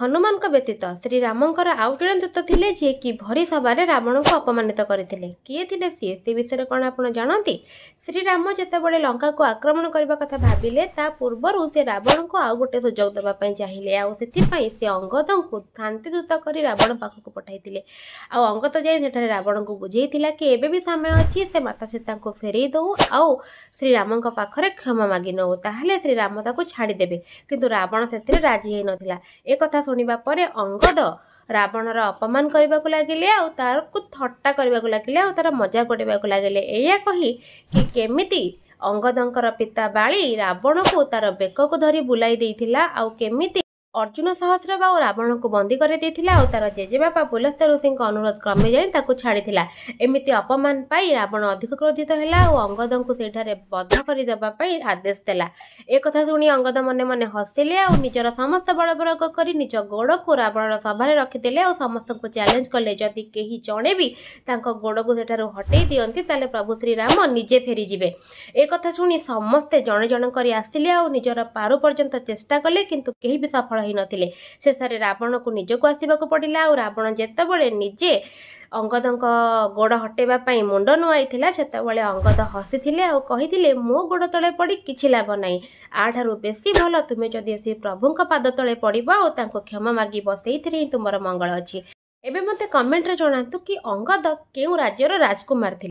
हनुमान व्यतीत श्रीरामंकर आउ जड़े दूत थे जी कि भरी सभार रावण को अपमानित करते किए थे सी से विषय कौन आप जानती। श्रीराम जितेबाला लंका को आक्रमण करने कथा भाविले ता पूर्वर से रावण को आउ गोटे सुजोग देवाई चाहिए से अंगद को शांतिदूत कर रावण पाखक पठाई अंगद जाए रावण को बुझेला कि एबे भी समय अच्छी से माता सीता को फेरई दऊ आउ श्रीराम पाखरे क्षमा मागि नौ ताहले श्रीराम ताको छाड़देवे किंतु रावण से राजी हो नथिला। एक कथा सुनिबा परे अंगद रावणर अपमान करने को लगिले आ तार को थट्टा करने को लगिले आ तार मजाक उड़ाइबा को लगिले। एया कही कि केमिति अंगदंकर पिता बाली रावण को तार बेक को धरी बुलाई देइथिला आ केमिति अर्जुन सहस्रबा और रावण को बंदी कर तार जेजेबापा पुलस्त्य ऋषि अनुरोध क्रमे जाई छाड़ी एमती अपमान पाई रावण अधिक क्रोधित है और अंगद को सेठारे बध करदेवाई आदेश देला। एक कथा शुणी अंगद मने मने हसिले और निजर समस्त बड़ प्रयोग कर निज गोड़ को रावण सभार रखिदेले और समस्त को चैलेंज कले जदि केही जणे भी गोड़ को सेठारु हटई दियंती ताले प्रभु श्रीराम निजे फेरीजिबे। एक कथा शुणी समस्ते जणे जण करी आसिले और निजर पारु पर्यंत चेष्टा कले किंतु केही भी सफल होई नथिले। शेषरे रावण को निजको आसिबाको पड़िला और रावण जेतेबेले निजे अंगदंक गोड़ हटेबाई मुंड नुआईथिला सेतेबेले अंगद हसिथिले और कहिथिले मो गोड़ तले पड़ी किछि लाभ नाही आठारु बेसी भल तुमे जदि से प्रभुंक पाद तले पड़िबो और तांको क्षमा मागिबो सेइथिरे ही तुमर मंगल अछि। एबे मते कमेंट रे जणातु कि अंगद केउ राज्यर राजकुमार थिले।